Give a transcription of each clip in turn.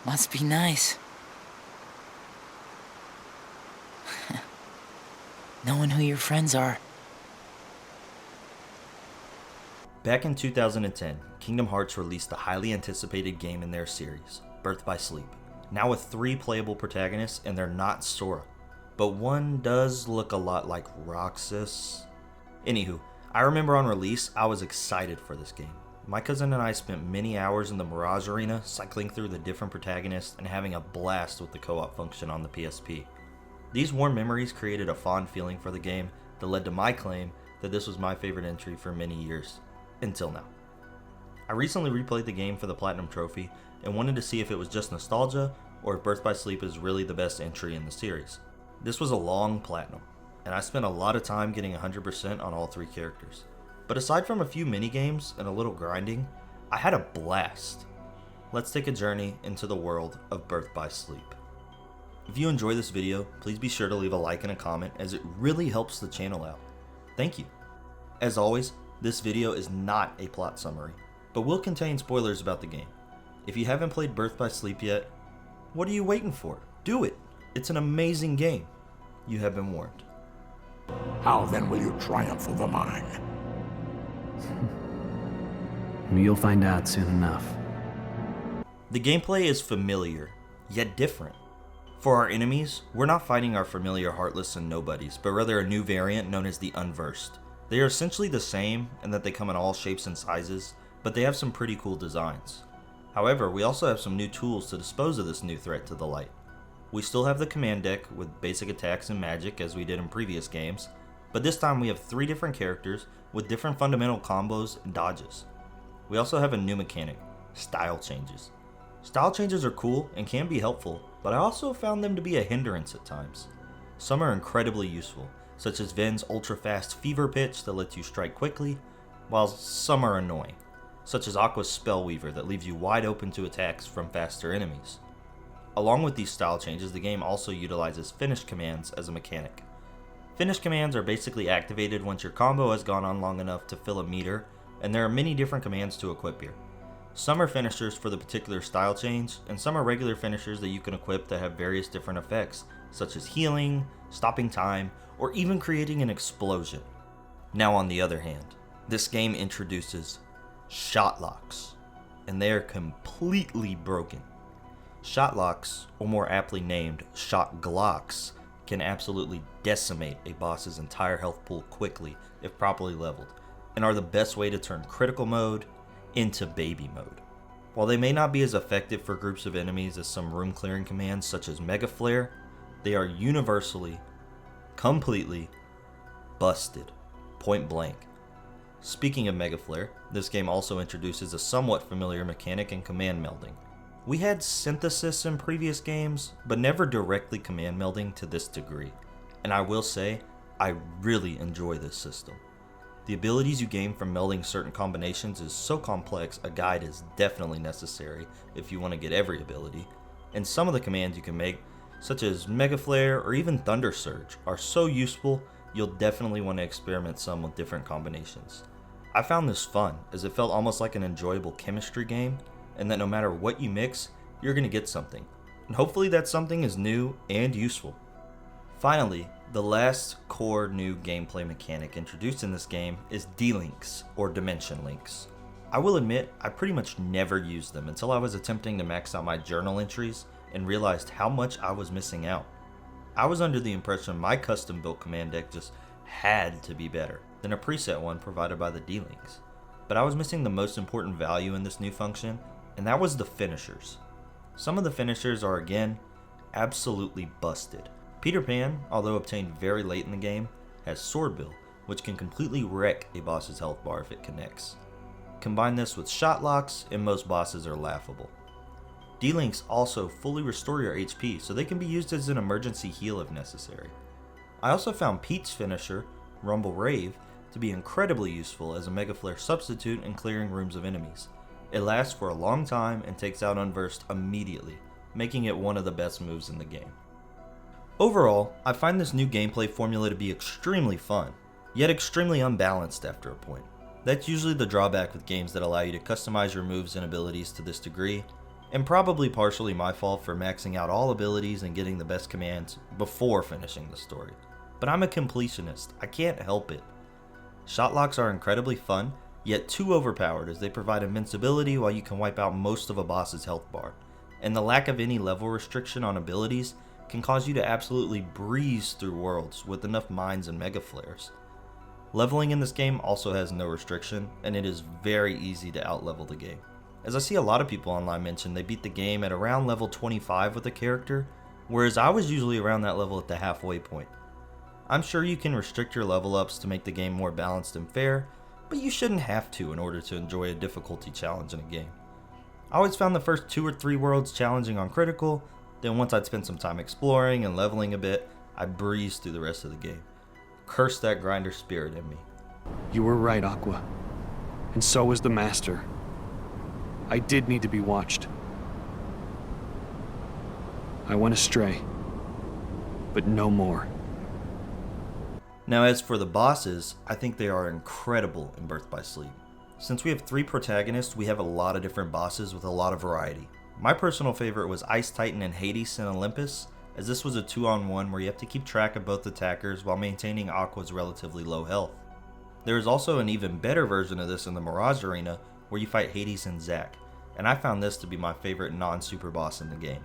Must be nice. Knowing who your friends are. Back in 2010, Kingdom Hearts released the highly anticipated game in their series, Birth by Sleep. Now with 3 playable protagonists, and they're not Sora. But one does look a lot like Roxas. Anywho, I remember on release, I was excited for this game. My cousin and I spent many hours in the Mirage Arena, cycling through the different protagonists and having a blast with the co-op function on the PSP. These warm memories created a fond feeling for the game that led to my claim that this was my favorite entry for many years, until now. I recently replayed the game for the Platinum Trophy and wanted to see if it was just nostalgia or if Birth by Sleep is really the best entry in the series. This was a long Platinum, and I spent a lot of time getting 100% on all 3 characters. But aside from a few mini-games and a little grinding, I had a blast. Let's take a journey into the world of Birth by Sleep. If you enjoy this video, please be sure to leave a like and a comment as it really helps the channel out. Thank you. As always, this video is not a plot summary, but will contain spoilers about the game. If you haven't played Birth by Sleep yet, what are you waiting for? Do it! It's an amazing game. You have been warned. How then will you triumph over mine? You'll find out soon enough. The gameplay is familiar, yet different. For our enemies, we're not fighting our familiar Heartless and Nobodies, but rather a new variant known as the Unversed. They are essentially the same in that they come in all shapes and sizes, but they have some pretty cool designs. However, we also have some new tools to dispose of this new threat to the light. We still have the command deck with basic attacks and magic as we did in previous games, but this time we have 3 different characters with different fundamental combos and dodges. We also have a new mechanic, style changes. Style changes are cool and can be helpful, but I also found them to be a hindrance at times. Some are incredibly useful, such as Ven's ultra-fast fever pitch that lets you strike quickly, while some are annoying, such as Aqua's Spellweaver that leaves you wide open to attacks from faster enemies. Along with these style changes, the game also utilizes finish commands as a mechanic. Finish commands are basically activated once your combo has gone on long enough to fill a meter, and there are many different commands to equip here. Some are finishers for the particular style change, and some are regular finishers that you can equip that have various different effects, such as healing, stopping time, or even creating an explosion. Now on the other hand, this game introduces shot locks, and they are completely broken. Shot locks, or more aptly named shot glocks, can absolutely decimate a boss's entire health pool quickly if properly leveled, and are the best way to turn critical mode into baby mode. While they may not be as effective for groups of enemies as some room clearing commands such as Mega Flare, they are universally, completely busted, point blank. Speaking of Mega Flare, this game also introduces a somewhat familiar mechanic in command melding. We had synthesis in previous games, but never directly command melding to this degree, and I will say, I really enjoy this system. The abilities you gain from melding certain combinations is so complex, a guide is definitely necessary if you want to get every ability, and some of the commands you can make, such as Mega Flare or even Thunder Surge, are so useful you'll definitely want to experiment some with different combinations. I found this fun, as it felt almost like an enjoyable chemistry game, and that no matter what you mix, you're going to get something, and hopefully that something is new and useful. Finally, the last core new gameplay mechanic introduced in this game is D-Links, or Dimension Links. I will admit, I pretty much never used them until I was attempting to max out my journal entries and realized how much I was missing out. I was under the impression my custom built command deck just had to be better than a preset one provided by the D-Links. But I was missing the most important value in this new function, and that was the finishers. Some of the finishers are again, absolutely busted. Peter Pan, although obtained very late in the game, has Sword Bill, which can completely wreck a boss's health bar if it connects. Combine this with shot locks, and most bosses are laughable. D-Links also fully restore your HP, so they can be used as an emergency heal if necessary. I also found Pete's finisher, Rumble Rave, to be incredibly useful as a Mega Flare substitute in clearing rooms of enemies. It lasts for a long time and takes out Unversed immediately, making it one of the best moves in the game. Overall, I find this new gameplay formula to be extremely fun, yet extremely unbalanced after a point. That's usually the drawback with games that allow you to customize your moves and abilities to this degree, and probably partially my fault for maxing out all abilities and getting the best commands before finishing the story. But I'm a completionist, I can't help it. Shot locks are incredibly fun, yet too overpowered as they provide invincibility while you can wipe out most of a boss's health bar, and the lack of any level restriction on abilities can cause you to absolutely breeze through worlds with enough mines and mega flares. Leveling in this game also has no restriction, and it is very easy to outlevel the game. As I see a lot of people online mention they beat the game at around level 25 with a character, whereas I was usually around that level at the halfway point. I'm sure you can restrict your level ups to make the game more balanced and fair, but you shouldn't have to in order to enjoy a difficulty challenge in a game. I always found the first 2 or 3 worlds challenging on critical, then once I'd spent some time exploring and leveling a bit, I breezed through the rest of the game. Curse that grinder spirit in me. You were right, Aqua. And so was the Master. I did need to be watched. I went astray. But no more. Now as for the bosses, I think they are incredible in Birth by Sleep. Since we have 3 protagonists, we have a lot of different bosses with a lot of variety. My personal favorite was Ice Titan and Hades in Olympus, as this was a 2-on-1 where you have to keep track of both attackers while maintaining Aqua's relatively low health. There is also an even better version of this in the Mirage Arena, where you fight Hades and Zack, and I found this to be my favorite non-super boss in the game.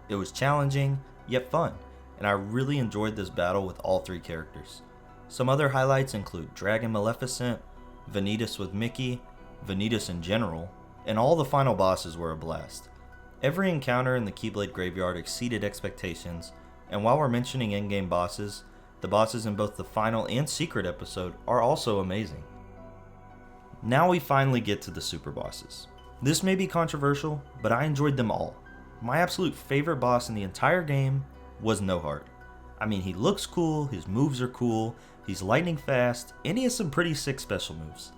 It was challenging, yet fun, and I really enjoyed this battle with all 3 characters. Some other highlights include Dragon Maleficent, Vanitas with Mickey, Vanitas in general, and all the final bosses were a blast. Every encounter in the Keyblade Graveyard exceeded expectations, and while we're mentioning in-game bosses, the bosses in both the final and secret episode are also amazing. Now we finally get to the super bosses. This may be controversial, but I enjoyed them all. My absolute favorite boss in the entire game was No Heart. I mean, he looks cool, his moves are cool, he's lightning fast, and he has some pretty sick special moves.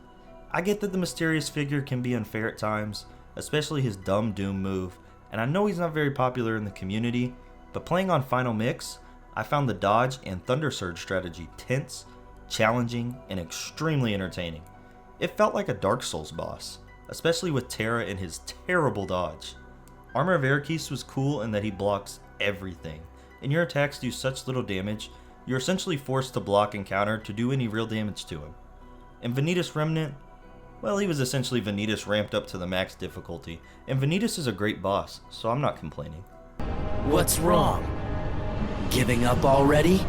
I get that the mysterious figure can be unfair at times, especially his dumb Doom move, and I know he's not very popular in the community, but playing on Final Mix, I found the dodge and Thunder Surge strategy tense, challenging, and extremely entertaining. It felt like a Dark Souls boss, especially with Terra and his terrible dodge. Armor of Arakis was cool in that he blocks everything, and your attacks do such little damage, you're essentially forced to block and counter to do any real damage to him. And Vanitas Remnant, well, he was essentially Vanitas ramped up to the max difficulty, and Vanitas is a great boss, so I'm not complaining. What's wrong? Giving up already?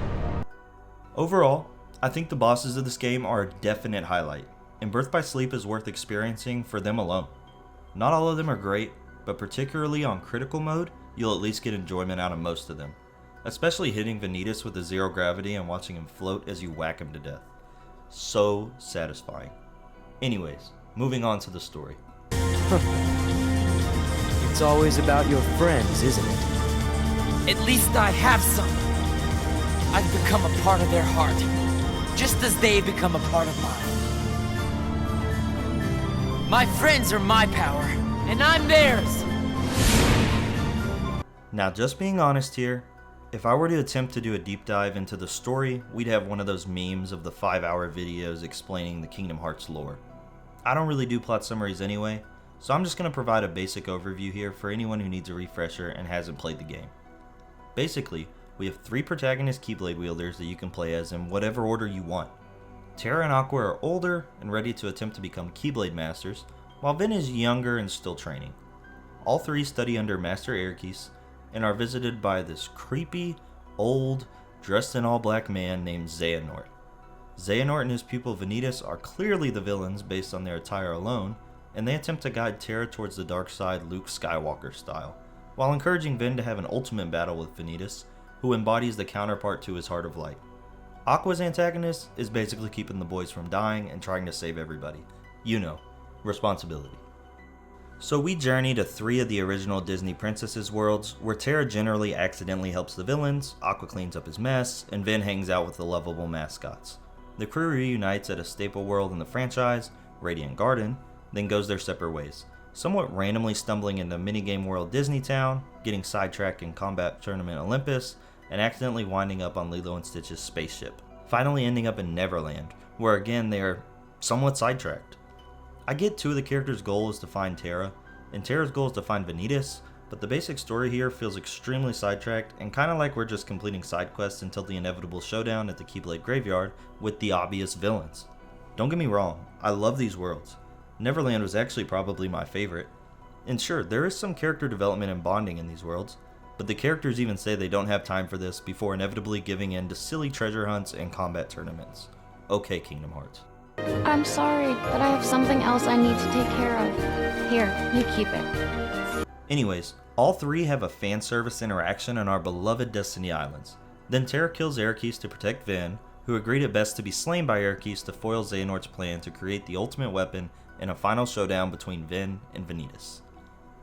Overall, I think the bosses of this game are a definite highlight, and Birth by Sleep is worth experiencing for them alone. Not all of them are great, but particularly on critical mode, you'll at least get enjoyment out of most of them. Especially hitting Vanitas with the 0 gravity and watching him float as you whack him to death. So satisfying. Anyways, moving on to the story. It's always about your friends, isn't it? At least I have some. I've become a part of their heart, just as they become a part of mine. My friends are my power, and I'm theirs. Now, just being honest here, if I were to attempt to do a deep dive into the story, we'd have one of those memes of the 5-hour videos explaining the Kingdom Hearts lore. I don't really do plot summaries anyway, so I'm just going to provide a basic overview here for anyone who needs a refresher and hasn't played the game. Basically, we have 3 protagonist Keyblade wielders that you can play as in whatever order you want. Terra and Aqua are older and ready to attempt to become Keyblade Masters, while Vin is younger and still training. All 3 study under Master Arakis, and are visited by this creepy, old, dressed in all black man named Xehanort. Xehanort and his pupil Vanitas are clearly the villains based on their attire alone, and they attempt to guide Terra towards the dark side Luke Skywalker style, while encouraging Vin to have an ultimate battle with Vanitas, who embodies the counterpart to his Heart of Light. Aqua's antagonist is basically keeping the boys from dying and trying to save everybody. You know, responsibility. So we journey to 3 of the original Disney Princesses worlds, where Terra generally accidentally helps the villains, Aqua cleans up his mess, and Vin hangs out with the lovable mascots. The crew reunites at a staple world in the franchise, Radiant Garden, then goes their separate ways, somewhat randomly stumbling into minigame world Disney Town, getting sidetracked in combat tournament Olympus, and accidentally winding up on Lilo and Stitch's spaceship, finally ending up in Neverland, where again they are somewhat sidetracked. I get 2 of the characters' goal is to find Terra, and Terra's goal is to find Vanitas, but the basic story here feels extremely sidetracked and kinda like we're just completing side quests until the inevitable showdown at the Keyblade Graveyard with the obvious villains. Don't get me wrong, I love these worlds. Neverland was actually probably my favorite. And sure, there is some character development and bonding in these worlds, but the characters even say they don't have time for this before inevitably giving in to silly treasure hunts and combat tournaments. Okay, Kingdom Hearts. I'm sorry, but I have something else I need to take care of. Here, you keep it. Anyways, all three have a fan service interaction on our beloved Destiny Islands. Then Terra kills Eraqus to protect Vin, who agreed at best to be slain by Eraqus to foil Xehanort's plan to create the ultimate weapon in a final showdown between Vin and Vanitas.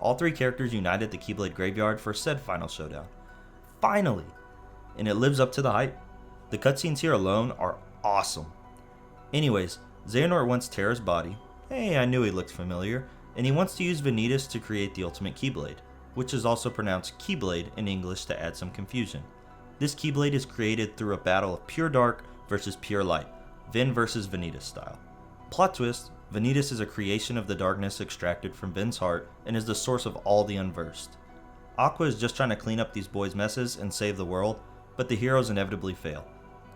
All three characters unite at the Keyblade Graveyard for said final showdown. Finally! And it lives up to the hype. The cutscenes here alone are awesome. Anyways, Xehanort wants Terra's body. Hey, I knew he looked familiar. And he wants to use Vanitas to create the ultimate Keyblade, which is also pronounced Keyblade in English to add some confusion. This Keyblade is created through a battle of pure dark versus pure light, Vin versus Vanitas style. Plot twist, Vanitas is a creation of the darkness extracted from Vin's heart and is the source of all the unversed. Aqua is just trying to clean up these boys' messes and save the world, but the heroes inevitably fail.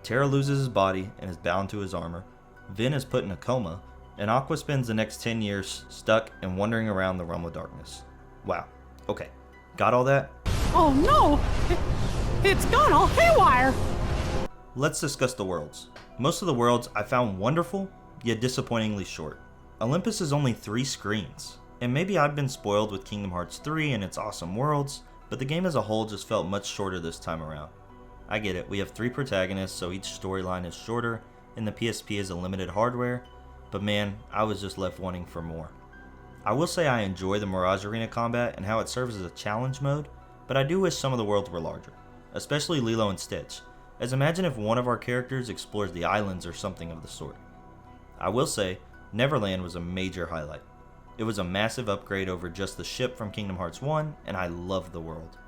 Terra loses his body and is bound to his armor. Vin is put in a coma, and Aqua spends the next 10 years stuck and wandering around the realm of darkness. Wow. Okay. Got all that? Oh no! It's gone all haywire! Let's discuss the worlds. Most of the worlds I found wonderful, yet disappointingly short. Olympus is only 3 screens, and maybe I've been spoiled with Kingdom Hearts 3 and its awesome worlds, but the game as a whole just felt much shorter this time around. I get it, we have 3 protagonists, so each storyline is shorter, and the PSP is a limited hardware, but man, I was just left wanting for more. I will say I enjoy the Mirage Arena combat and how it serves as a challenge mode, but I do wish some of the worlds were larger, especially Lilo and Stitch, as imagine if one of our characters explores the islands or something of the sort. I will say, Neverland was a major highlight. It was a massive upgrade over just the ship from Kingdom Hearts 1, and I loved the world.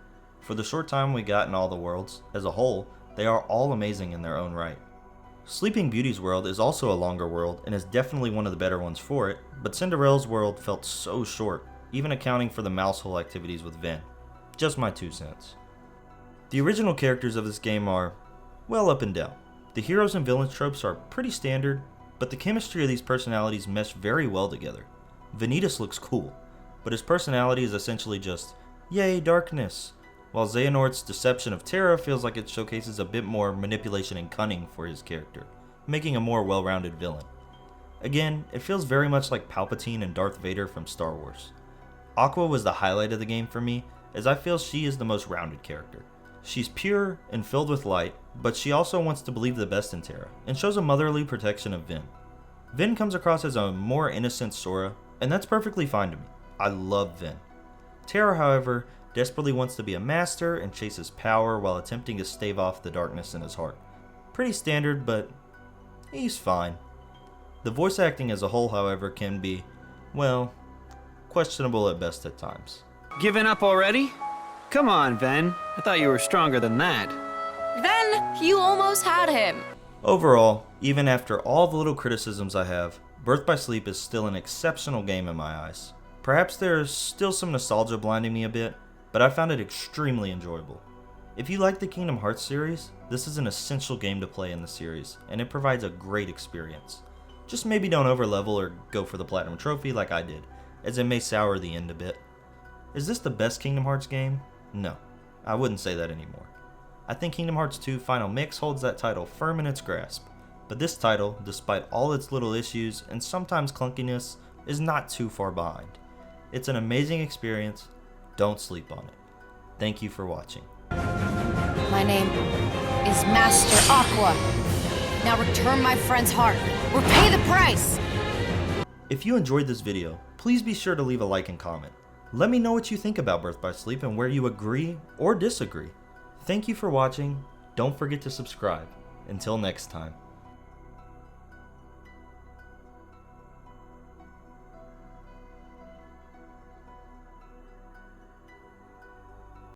For the short time we got in all the worlds, as a whole, they are all amazing in their own right. Sleeping Beauty's world is also a longer world and is definitely one of the better ones for it, but Cinderella's world felt so short, even accounting for the mouse hole activities with Vin. Just my 2 cents. The original characters of this game are, well, up and down. The heroes and villains tropes are pretty standard, but the chemistry of these personalities mesh very well together. Vanitas looks cool, but his personality is essentially just, yay darkness, while Xehanort's deception of Terra feels like it showcases a bit more manipulation and cunning for his character, making a more well-rounded villain. Again, it feels very much like Palpatine and Darth Vader from Star Wars. Aqua was the highlight of the game for me, as I feel she is the most rounded character. She's pure and filled with light, but she also wants to believe the best in Terra, and shows a motherly protection of Vin. Vin comes across as a more innocent Sora, and that's perfectly fine to me. I love Vin. Terra, however, desperately wants to be a master and chases power while attempting to stave off the darkness in his heart. Pretty standard, but he's fine. The voice acting as a whole, however, can be, well, questionable at best at times. Giving up already? Come on, Ven. I thought you were stronger than that. Then, you almost had him. Overall, even after all the little criticisms I have, Birth by Sleep is still an exceptional game in my eyes. Perhaps there's still some nostalgia blinding me a bit, but I found it extremely enjoyable. If you like the Kingdom Hearts series, this is an essential game to play in the series, and it provides a great experience. Just maybe don't overlevel or go for the Platinum Trophy like I did, as it may sour the end a bit. Is this the best Kingdom Hearts game? No, I wouldn't say that anymore. I think Kingdom Hearts 2 Final Mix holds that title firm in its grasp, but this title, despite all its little issues and sometimes clunkiness, is not too far behind. It's an amazing experience, don't sleep on it. Thank you for watching. My name is Master Aqua. Now return my friend's heart, or pay the price! If you enjoyed this video, please be sure to leave a like and comment. Let me know what you think about Birth by Sleep and where you agree or disagree. Thank you for watching. Don't forget to subscribe. Until next time.